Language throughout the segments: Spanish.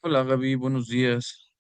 Hola Gaby, buenos días.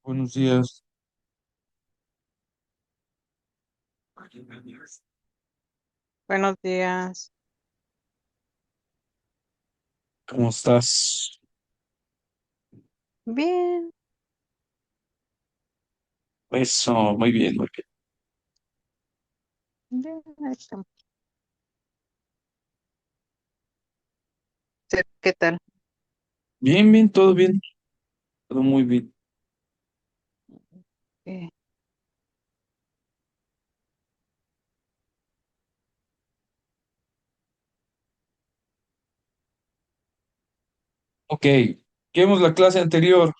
Buenos días. Buenos días. ¿Cómo estás? Bien, Eso, muy bien, muy bien. bien. Ahí estamos. ¿Qué tal? Bien, bien, todo bien. Todo muy bien. Eh, Ok, ¿qué vimos la clase anterior?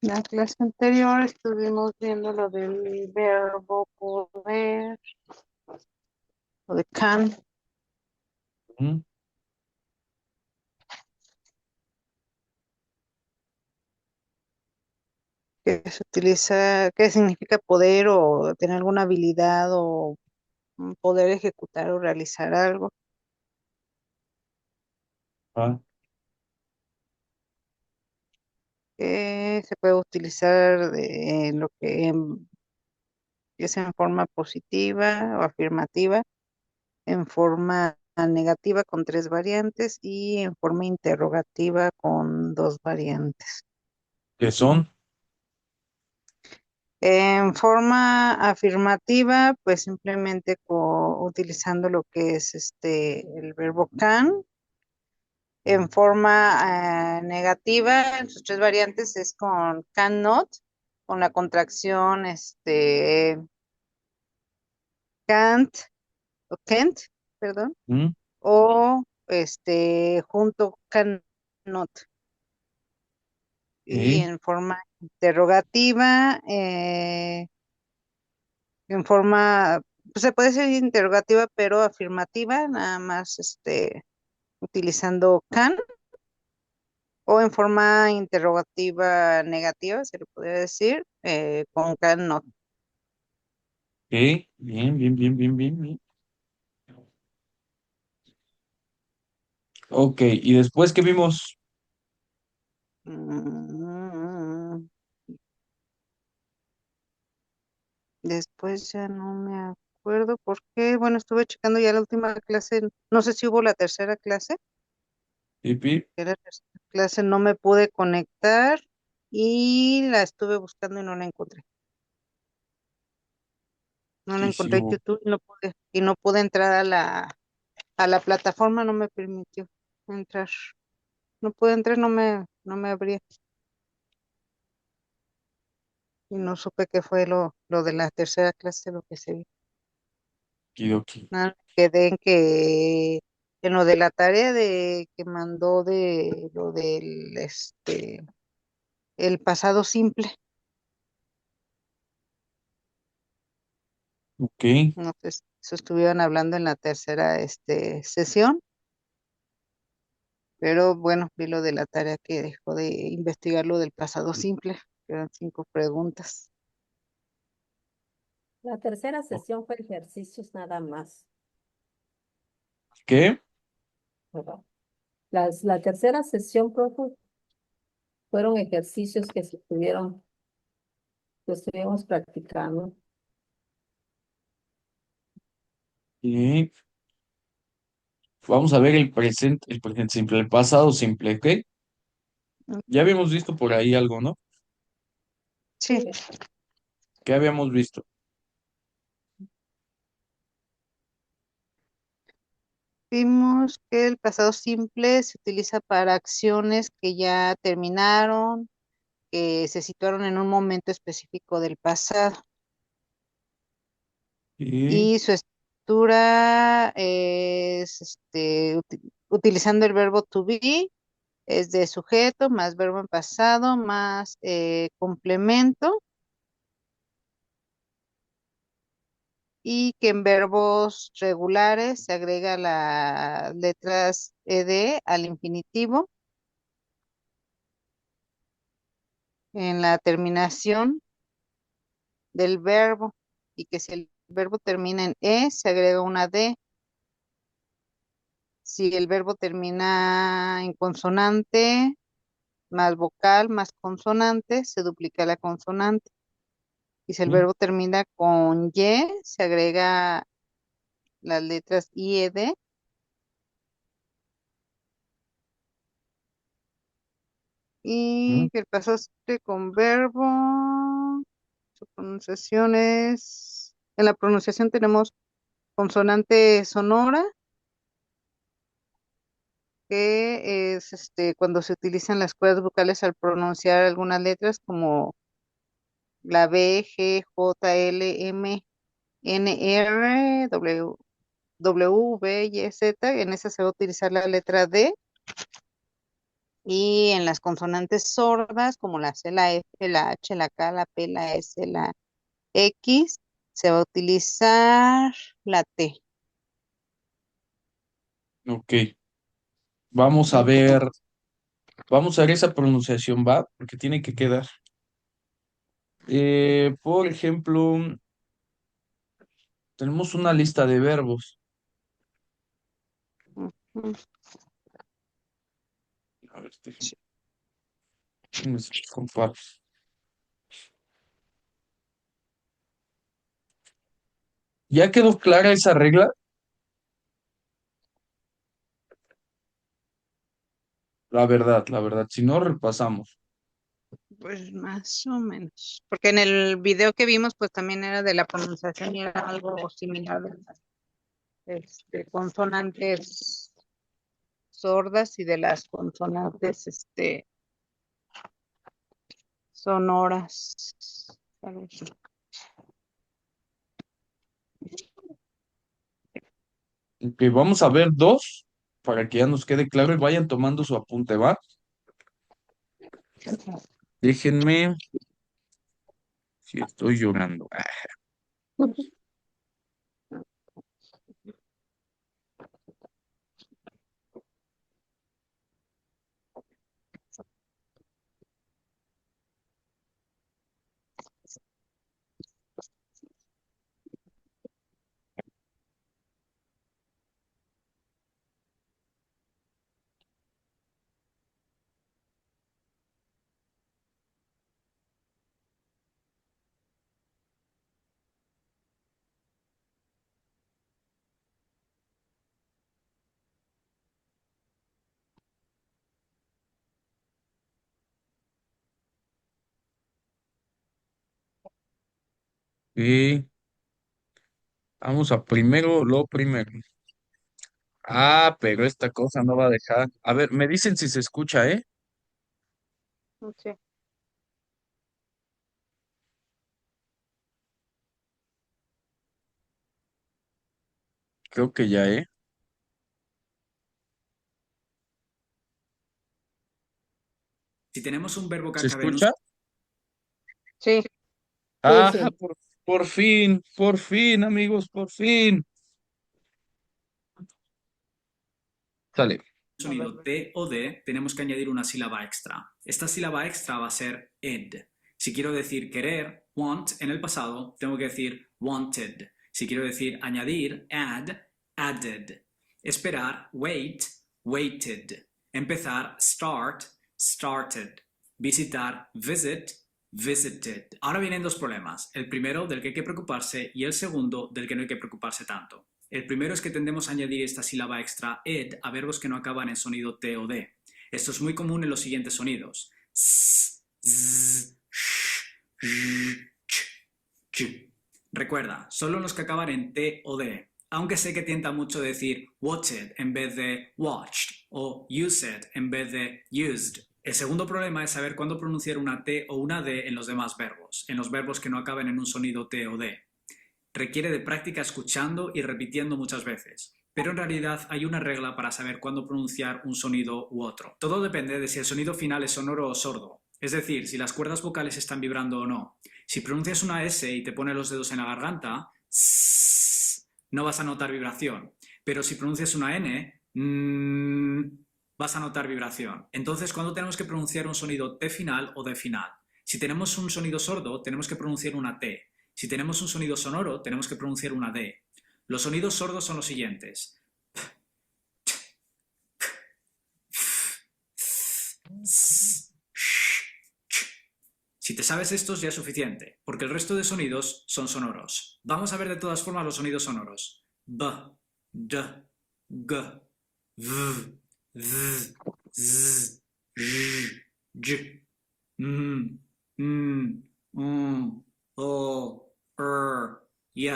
la clase anterior estuvimos viendo lo del verbo poder, lo de can, Ujú. que se utiliza, qué significa poder o tener alguna habilidad o poder ejecutar o realizar algo. Ah, Que se puede utilizar en lo que es en forma positiva o afirmativa, en forma negativa con tres variantes y en forma interrogativa con dos variantes. ¿qué son? En forma afirmativa, pues simplemente utilizando lo que es el verbo can. En forma negativa, en sus tres variantes es con cannot, con la contracción can't o can't, perdón, ¿Mm? o junto cannot. Y Ok, en forma interrogativa, en forma, pues se puede decir interrogativa, pero afirmativa, nada más utilizando can, o en forma interrogativa negativa, se le podría decir, con can no. ok, bien, bien, bien, bien, bien, bien. Ok, ¿y después qué vimos? Mm, Después ya no me acuerdo por qué. Bueno, estuve checando ya la última clase, no sé si hubo la tercera clase. Pipi, Era la tercera clase, no me pude conectar y la estuve buscando y no la encontré. No la sí, sí encontré en hubo. YouTube y no pude entrar a la plataforma, no me permitió entrar. No pude entrar, no me abría y no supe qué fue lo de la tercera clase, lo que se vio. Kidoki. Nada, me quedé en que en lo de la tarea de que mandó de lo del el pasado simple. Ok, No sé si eso estuvieron hablando en la tercera sesión, pero bueno, vi lo de la tarea que dejó de investigar lo del pasado simple, que eran 5 preguntas. La tercera sesión fue ejercicios nada más, ¿qué? ¿verdad? La tercera sesión, profe, fueron ejercicios que estuvimos practicando. Y vamos a ver el presente simple, el pasado simple, ¿ok? Ya Ok. habíamos visto por ahí algo, ¿no? Sí, ¿Qué habíamos visto? vimos que el pasado simple se utiliza para acciones que ya terminaron, que se situaron en un momento específico del pasado. Y, Y su estructura es utilizando el verbo to be, es de sujeto más verbo en pasado más complemento, y que en verbos regulares se agrega las letras ed al infinitivo en la terminación del verbo, y que si el verbo termina en se agrega una d. Si el verbo termina en consonante, más vocal, más consonante, se duplica la consonante. Y si el ¿Mm? verbo termina con Y, se agrega las letras I, E, D. ¿Mm? Y que el pasante con verbo, su pronunciación es, en la pronunciación tenemos consonante sonora, que es cuando se utilizan las cuerdas vocales al pronunciar algunas letras como la B, G, J, L, M, N, R, W, V, Y, Z. En esa se va a utilizar la letra D. Y en las consonantes sordas, como la C, la F, la H, la K, la P, la S, la X, se va a utilizar la T. Ok. Vamos a Y pues, ver. Vamos a ver esa pronunciación, ¿va? Porque tiene que quedar. Por ejemplo, tenemos una lista de verbos. ujú, A ver, déjenme comparto. ¿Ya quedó clara esa regla? La verdad. Si no, repasamos. pues más o menos. Porque en el video que vimos, pues también era de la pronunciación y era algo similar de las consonantes sordas y de las consonantes sonoras. A ver. Ok, vamos a ver dos para que ya nos quede claro y vayan tomando su apunte, ¿va? Déjenme, si estoy llorando. Y vamos a primero lo primero. Ah, pero esta cosa no va a dejar. A ver, me dicen si se escucha, ¿eh? Sí. Creo que ya, ¿eh? Si tenemos un verbo que ¿Se acabe en un... escucha? Sí. Sí, Ah, sí. por fin, amigos, por fin. Sale. sonido T o D, tenemos que añadir una sílaba extra. Esta sílaba extra va a ser ed. Si quiero decir querer, want, en el pasado, tengo que decir wanted. Si quiero decir añadir, add, added. Esperar, wait, waited. Empezar, start, started. Visitar, visit, visited. Ahora vienen dos problemas. El primero del que hay que preocuparse y el segundo del que no hay que preocuparse tanto. El primero es que tendemos a añadir esta sílaba extra ed a verbos que no acaban en sonido T o D. Esto es muy común en los siguientes sonidos. S, z, sh, ch, ch. Recuerda, solo en los que acaban en T o D. Aunque sé que tienta mucho decir watched en vez de watched o used en vez de used. El segundo problema es saber cuándo pronunciar una T o una D en los demás verbos, en los verbos que no acaben en un sonido T o D. Requiere de práctica escuchando y repitiendo muchas veces. Pero en realidad hay una regla para saber cuándo pronunciar un sonido u otro. Todo depende de si el sonido final es sonoro o sordo. Es decir, si las cuerdas vocales están vibrando o no. Si pronuncias una S y te pones los dedos en la garganta, no vas a notar vibración. Pero si pronuncias una N, vas a notar vibración. Entonces, ¿cuándo tenemos que pronunciar un sonido T final o D final? Si tenemos un sonido sordo, tenemos que pronunciar una T. Si tenemos un sonido sonoro, tenemos que pronunciar una D. Los sonidos sordos son los siguientes. Si te sabes estos ya es suficiente, porque el resto de sonidos son sonoros. Vamos a ver de todas formas los sonidos sonoros. B, D, G, V, Z, Z, J, J, M, M, O, Y,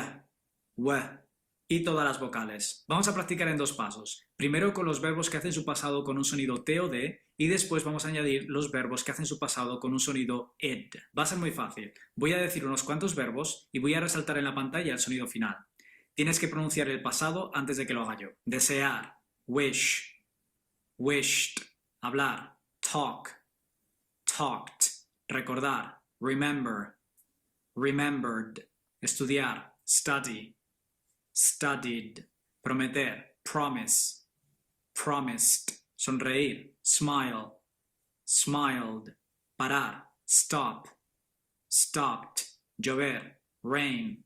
W y todas las vocales. Vamos a practicar en dos pasos. Primero con los verbos que hacen su pasado con un sonido T o D y después vamos a añadir los verbos que hacen su pasado con un sonido ed. Va a ser muy fácil. Voy a decir unos cuantos verbos y voy a resaltar en la pantalla el sonido final. Tienes que pronunciar el pasado antes de que lo haga yo. Desear, wish, wished, hablar, talk, talked, recordar, remember, remembered, estudiar, study, studied, prometer, promise, promised, sonreír, smile, smiled, parar, stop, stopped, llover, rain,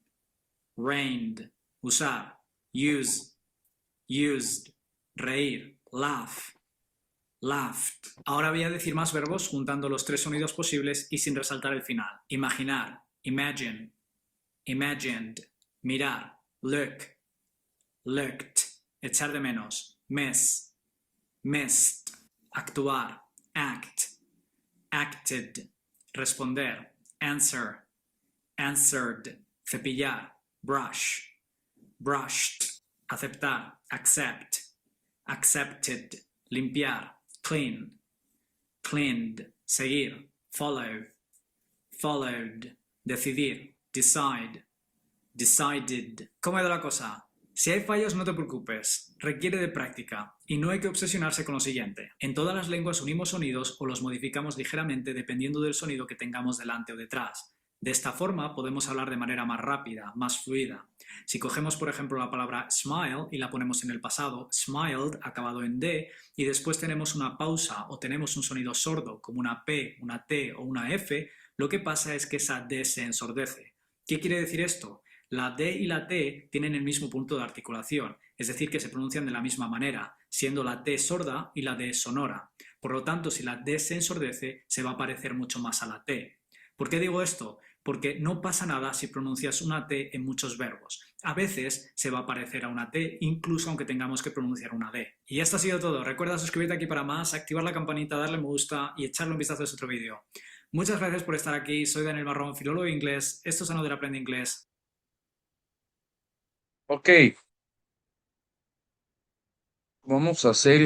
rained, usar, use, used, reír, laugh, laughed. Ahora voy a decir más verbos juntando los tres sonidos posibles y sin resaltar el final. Imaginar, imagine, imagined, mirar, look, looked, echar de menos, miss, missed, actuar, act, acted, responder, answer, answered, cepillar, brush, brushed, aceptar, accept, accepted, limpiar, clean, cleaned, seguir, follow, followed, decidir, decide, decided. ¿Cómo ha ido la cosa? Si hay fallos no te preocupes, requiere de práctica y no hay que obsesionarse con lo siguiente. En todas las lenguas unimos sonidos o los modificamos ligeramente dependiendo del sonido que tengamos delante o detrás. De esta forma podemos hablar de manera más rápida, más fluida. Si cogemos por ejemplo la palabra smile y la ponemos en el pasado, smiled acabado en D, y después tenemos una pausa o tenemos un sonido sordo como una P, una T o una F, lo que pasa es que esa D se ensordece. ¿Qué quiere decir esto? La D y la T tienen el mismo punto de articulación, es decir, que se pronuncian de la misma manera, siendo la T sorda y la D sonora. Por lo tanto, si la D se ensordece, se va a parecer mucho más a la T. ¿Por qué digo esto? Porque no pasa nada si pronuncias una T en muchos verbos. A veces se va a parecer a una T, incluso aunque tengamos que pronunciar una D. Y esto ha sido todo. Recuerda suscribirte aquí para más, activar la campanita, darle me gusta y echarle un vistazo a este otro vídeo. Muchas gracias por estar aquí. Soy Daniel Marrón, filólogo de inglés. Esto es Another Aprende Inglés. Ok, vamos a hacer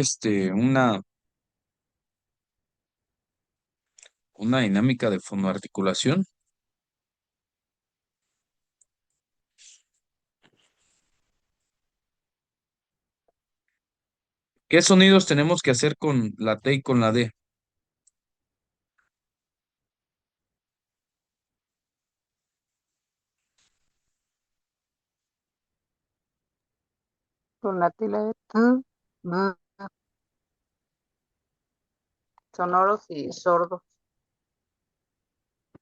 una dinámica de fonoarticulación. ¿Qué sonidos tenemos que hacer con la T y con la D? Con la tilde de b, sonoros y sordos.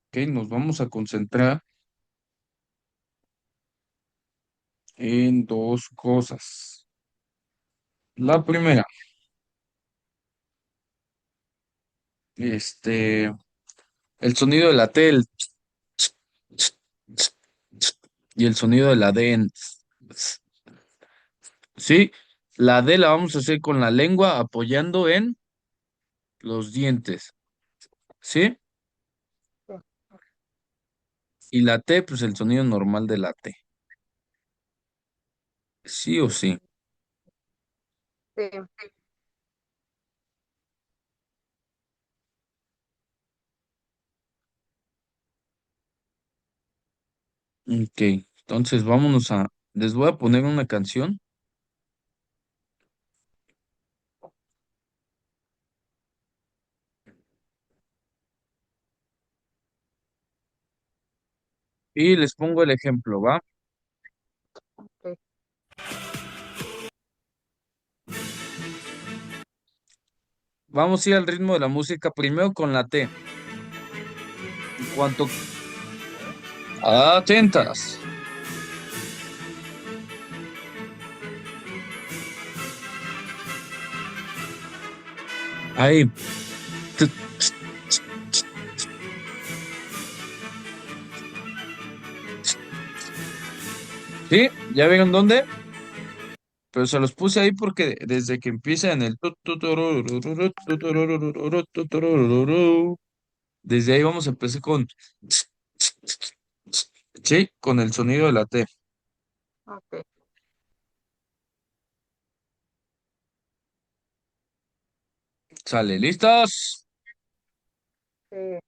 Ok, nos vamos a concentrar en dos cosas. La primera, el sonido de la T, y el sonido de la D sí, la D la vamos a hacer con la lengua apoyando en los dientes, ¿sí? Sí, Y la T, pues el sonido normal de la T, sí o sí. sí, Ok, entonces les voy a poner una canción y les pongo el ejemplo, ¿va? ok. Vamos a ir al ritmo de la música primero con la T. En cuanto... Atentas. Ahí. ¿Sí? ¿Ya vieron dónde? Pero se los puse ahí porque desde que empieza en el desde ahí vamos a empezar con sí, con el sonido de la T. Ok. Sale, ¿listos? Sí.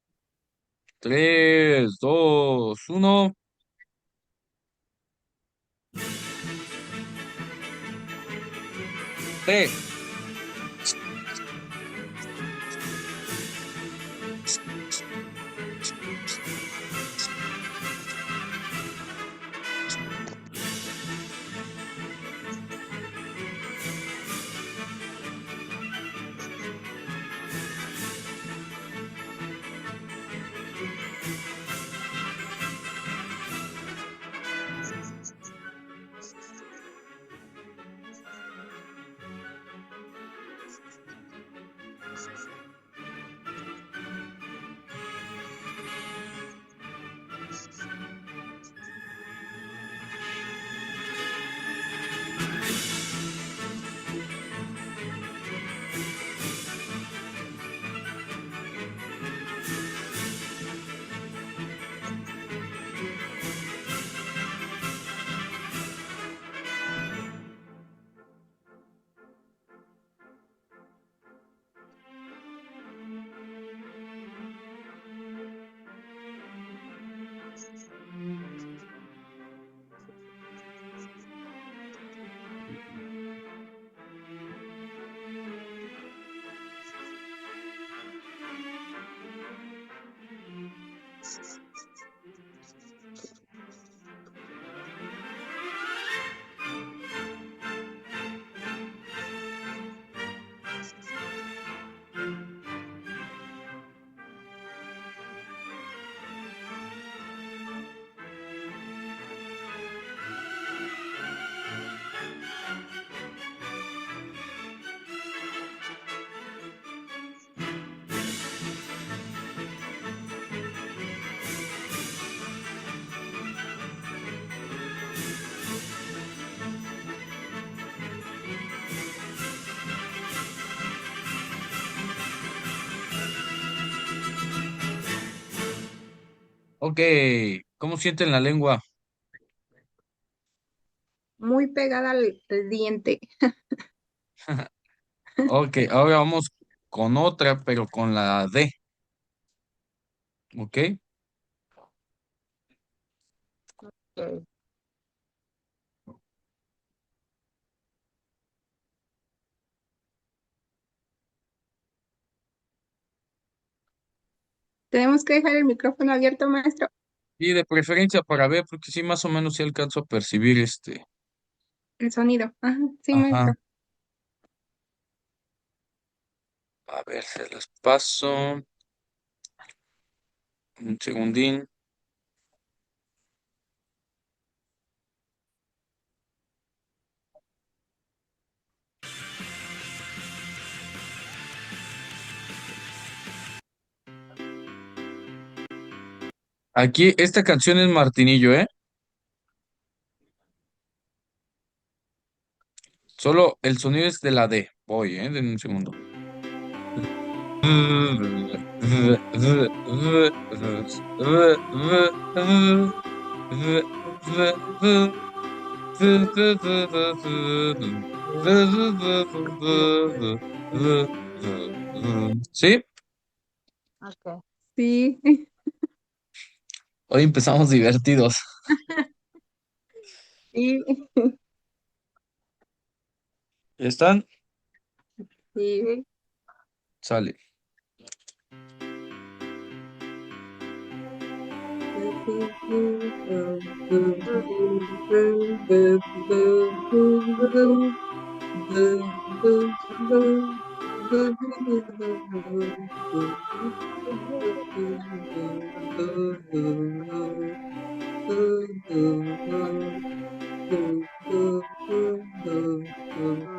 3, 2, 1. T. Ok, ¿cómo sienten la lengua? Muy pegada al diente. Ok, ahora vamos con otra, pero con la D. ¿Ok? Ok. Tenemos que dejar el micrófono abierto, maestro. Y de preferencia para ver, porque sí, más o menos sí alcanzo a percibir este. El sonido. Ajá, sí, Ajá. maestro. A ver, se las paso. Un segundín. Aquí, esta canción es Martinillo, ¿eh? Solo el sonido es de la D. Voy, ¿eh? En un segundo. ¿Sí? Ok. Sí, Hoy empezamos divertidos. sí, ¿Están? sí. Sale.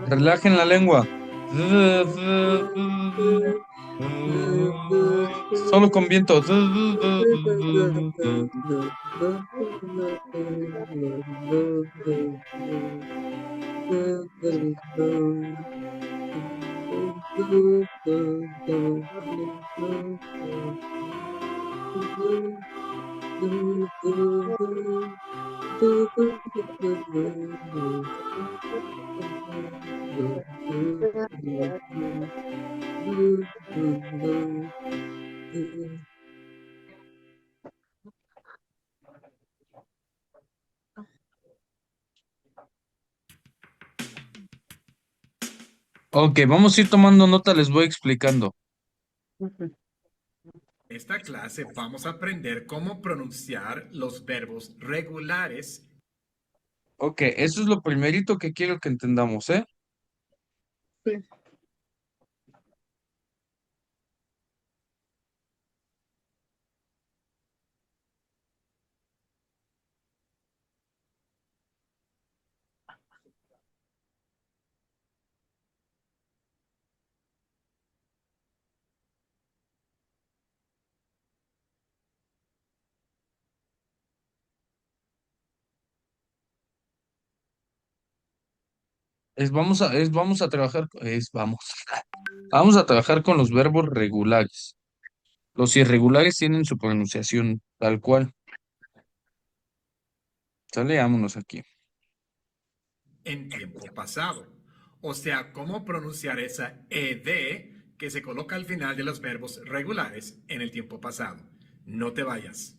Relajen la lengua. Solo con viento. Ok, vamos a ir tomando nota, les voy explicando. Ujú. Esta clase vamos a aprender cómo pronunciar los verbos regulares. Ok, eso es lo primerito que quiero que entendamos, ¿eh? Sí. Vamos a trabajar, vamos a trabajar con los verbos regulares. Los irregulares tienen su pronunciación tal cual. Sale, vámonos aquí. En tiempo pasado. O sea, cómo pronunciar esa ed que se coloca al final de los verbos regulares en el tiempo pasado. No te vayas.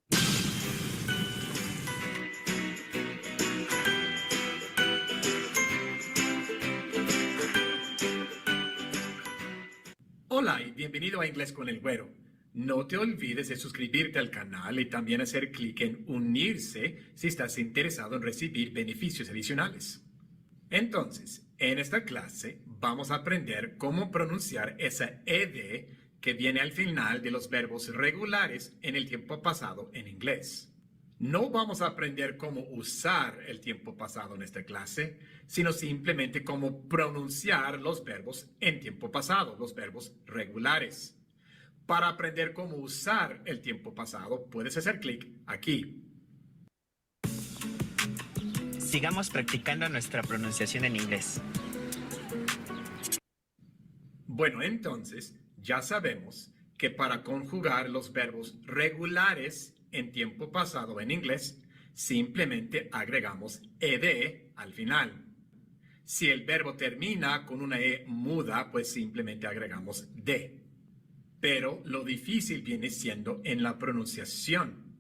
Hola y bienvenido a Inglés con el Güero. No te olvides de suscribirte al canal y también hacer clic en unirse si estás interesado en recibir beneficios adicionales. Entonces, en esta clase vamos a aprender cómo pronunciar esa ed que viene al final de los verbos regulares en el tiempo pasado en inglés. No vamos a aprender cómo usar el tiempo pasado en esta clase, sino simplemente cómo pronunciar los verbos en tiempo pasado, los verbos regulares. Para aprender cómo usar el tiempo pasado, puedes hacer clic aquí. Sigamos practicando nuestra pronunciación en inglés. Bueno, entonces ya sabemos que para conjugar los verbos regulares en tiempo pasado en inglés, simplemente agregamos ed al final. Si el verbo termina con una e muda, pues simplemente agregamos d. Pero lo difícil viene siendo en la pronunciación,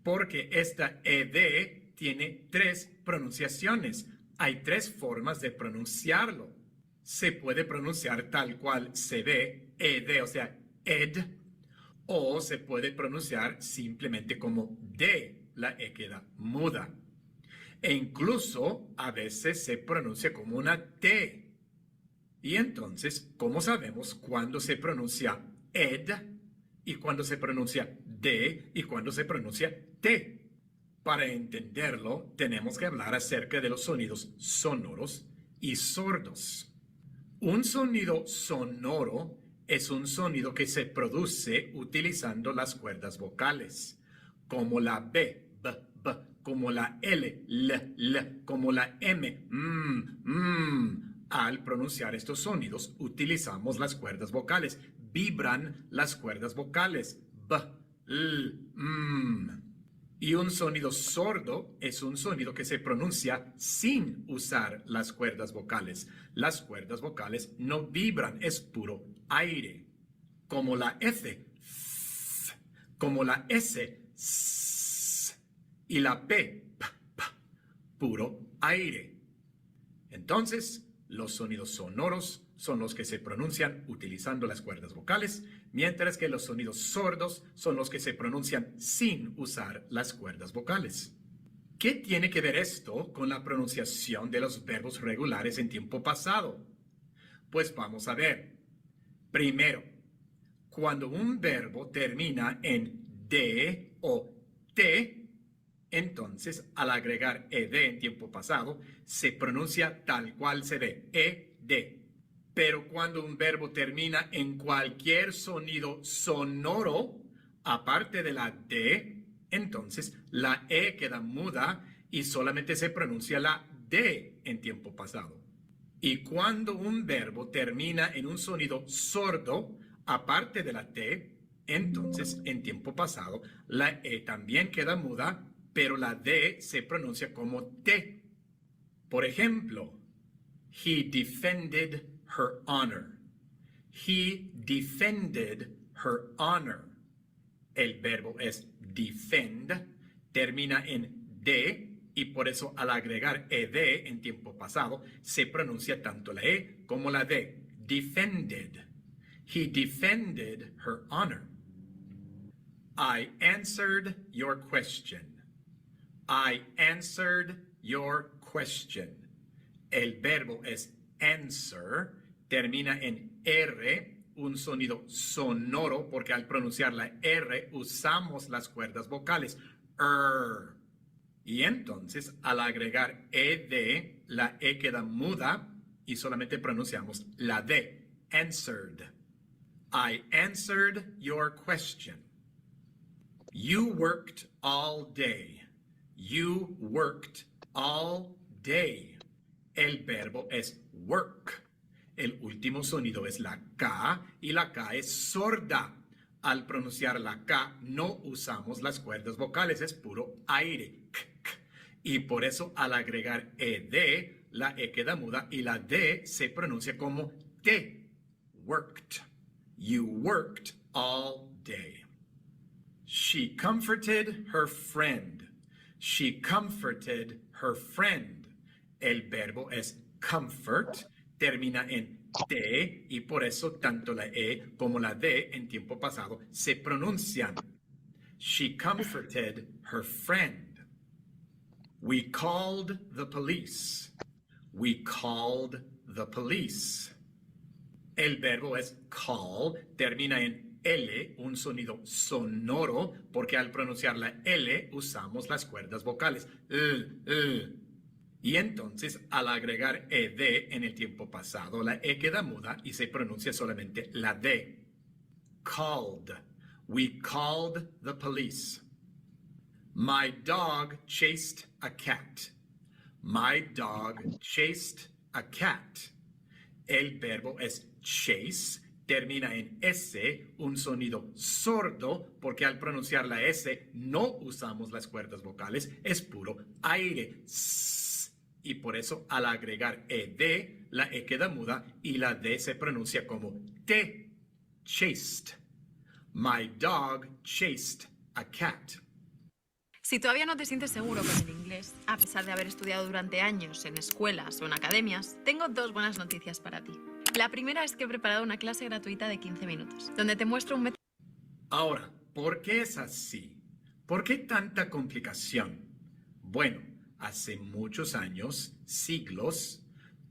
porque esta ed tiene tres pronunciaciones. Hay tres formas de pronunciarlo. Se puede pronunciar tal cual se ve, ed, o sea, ed, o se puede pronunciar simplemente como d, la e queda muda. E incluso a veces se pronuncia como una t. Y entonces, ¿cómo sabemos cuándo se pronuncia ed y cuándo se pronuncia d y cuándo se pronuncia t? Para entenderlo, tenemos que hablar acerca de los sonidos sonoros y sordos. Un sonido sonoro es un sonido que se produce utilizando las cuerdas vocales, como la B, B, B, como la L, L, L, como la M, Al pronunciar estos sonidos, utilizamos las cuerdas vocales. Vibran las cuerdas vocales. B, L, Y un sonido sordo es un sonido que se pronuncia sin usar las cuerdas vocales. Las cuerdas vocales no vibran, es puro aire. Como la F, como la S, y la P, puro aire. Entonces, los sonidos sonoros son los que se pronuncian utilizando las cuerdas vocales, mientras que los sonidos sordos son los que se pronuncian sin usar las cuerdas vocales. ¿Qué tiene que ver esto con la pronunciación de los verbos regulares en tiempo pasado? Pues vamos a ver. Primero, cuando un verbo termina en d o t, entonces al agregar ed en tiempo pasado, se pronuncia tal cual se ve, ed. Pero cuando un verbo termina en cualquier sonido sonoro, aparte de la D, entonces la E queda muda y solamente se pronuncia la D en tiempo pasado. Y cuando un verbo termina en un sonido sordo, aparte de la T, entonces en tiempo pasado la E también queda muda, pero la D se pronuncia como T. Por ejemplo, he defended her honor. He defended her honor. El verbo es defend, termina en D y por eso al agregar ed en tiempo pasado se pronuncia tanto la E como la D. Defended. He defended her honor. I answered your question. I answered your question. El verbo es answer, termina en R, un sonido sonoro, porque al pronunciar la R usamos las cuerdas vocales. Y entonces, al agregar ed, la E queda muda y solamente pronunciamos la D. Answered. I answered your question. You worked all day. You worked all day. El verbo es work. El último sonido es la K y la K es sorda. Al pronunciar la K no usamos las cuerdas vocales, es puro aire. Y por eso al agregar ed, la E queda muda y la D se pronuncia como T. Worked. You worked all day. She comforted her friend. She comforted her friend. El verbo es comfort, termina en T y por eso tanto la E como la D en tiempo pasado se pronuncian. She comforted her friend. We called the police. We called the police. El verbo es call, termina en L, un sonido sonoro, porque al pronunciar la L usamos las cuerdas vocales. Y entonces, al agregar ed en el tiempo pasado, la E queda muda y se pronuncia solamente la D. Called. We called the police. My dog chased a cat. My dog chased a cat. El verbo es chase, termina en S, un sonido sordo, porque al pronunciar la S no usamos las cuerdas vocales, es puro aire. Y por eso al agregar ed, la E queda muda y la D se pronuncia como T. Chased. My dog chased a cat. Si todavía no te sientes seguro con el inglés, a pesar de haber estudiado durante años en escuelas o en academias, tengo dos buenas noticias para ti. La primera es que he preparado una clase gratuita de 15 minutos, donde te muestro un método. Ahora, ¿por qué es así? ¿Por qué tanta complicación? Bueno, hace muchos años, siglos,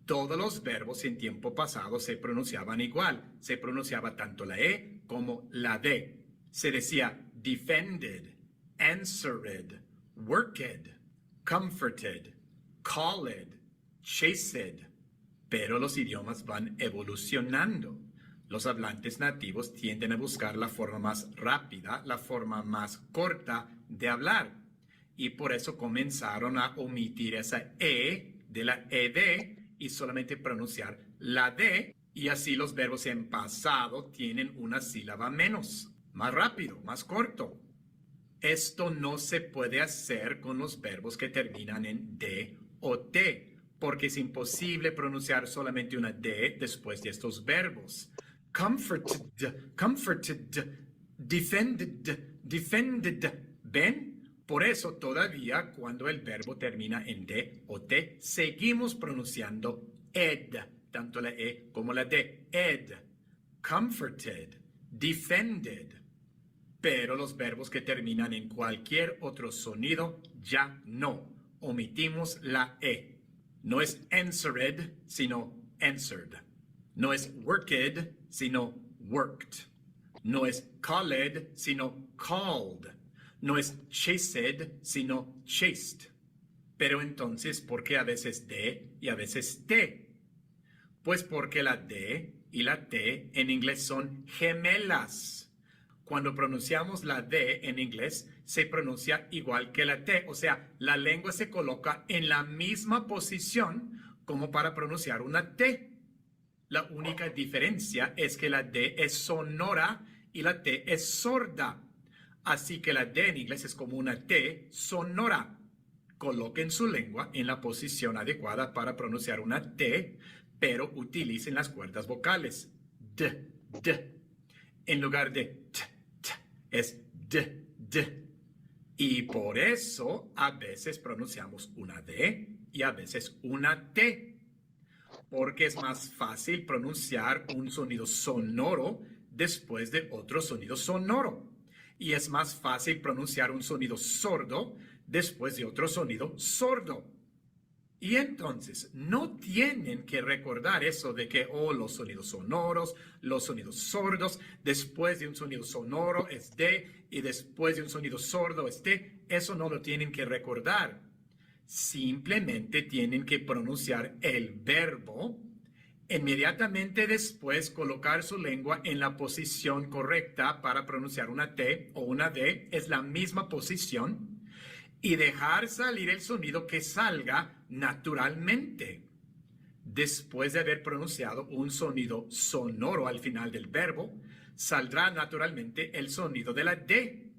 todos los verbos en tiempo pasado se pronunciaban igual. Se pronunciaba tanto la E como la D. Se decía defended, answered, worked, comforted, called, chased. Pero los idiomas van evolucionando. Los hablantes nativos tienden a buscar la forma más rápida, la forma más corta de hablar. Y por eso comenzaron a omitir esa E de la ED y solamente pronunciar la D. Y así los verbos en pasado tienen una sílaba menos, más rápido, más corto. Esto no se puede hacer con los verbos que terminan en D o T, porque es imposible pronunciar solamente una D después de estos verbos. Comforted, comforted, defended, defended. ¿Ven? Por eso todavía cuando el verbo termina en D o T, seguimos pronunciando ed, tanto la E como la D. Ed, comforted, defended. Pero los verbos que terminan en cualquier otro sonido ya no. Omitimos la E. No es answered, sino answered. No es worked, sino worked. No es called, sino called. No es chased, sino chased. Pero entonces, ¿por qué a veces D y a veces T? Pues porque la D y la T en inglés son gemelas. Cuando pronunciamos la D en inglés, se pronuncia igual que la T. O sea, la lengua se coloca en la misma posición como para pronunciar una T. La única diferencia es que la D es sonora y la T es sorda. Así que la D en inglés es como una T sonora. Coloquen su lengua en la posición adecuada para pronunciar una T, pero utilicen las cuerdas vocales. D, D. En lugar de T, T, es D, D. Y por eso a veces pronunciamos una D y a veces una T. Porque es más fácil pronunciar un sonido sonoro después de otro sonido sonoro. Y es más fácil pronunciar un sonido sordo después de otro sonido sordo. Y entonces no tienen que recordar eso de que, los sonidos sonoros, los sonidos sordos, después de un sonido sonoro es D y después de un sonido sordo es T. Eso no lo tienen que recordar. Simplemente tienen que pronunciar el verbo, inmediatamente después colocar su lengua en la posición correcta para pronunciar una T o una D, es la misma posición, y dejar salir el sonido que salga naturalmente. Después de haber pronunciado un sonido sonoro al final del verbo, saldrá naturalmente el sonido de la D.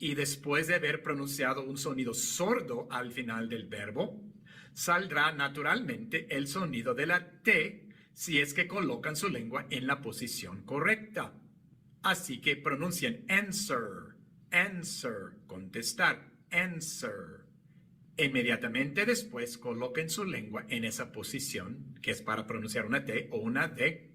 Y después de haber pronunciado un sonido sordo al final del verbo, saldrá naturalmente el sonido de la T si es que colocan su lengua en la posición correcta. Así que pronuncien answer, answer, contestar, answer. Inmediatamente después coloquen su lengua en esa posición, que es para pronunciar una T o una D,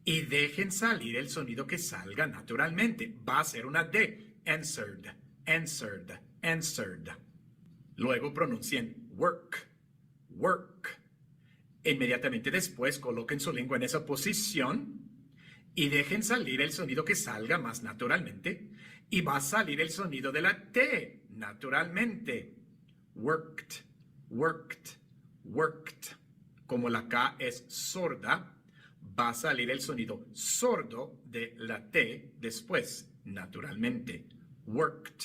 y dejen salir el sonido que salga naturalmente. Va a ser una D. Answered, answered, answered. Luego pronuncien work, work. Inmediatamente después coloquen su lengua en esa posición y dejen salir el sonido que salga más naturalmente. Y va a salir el sonido de la T naturalmente. Worked, worked, worked. Como la K es sorda, va a salir el sonido sordo de la T después, naturalmente. Worked,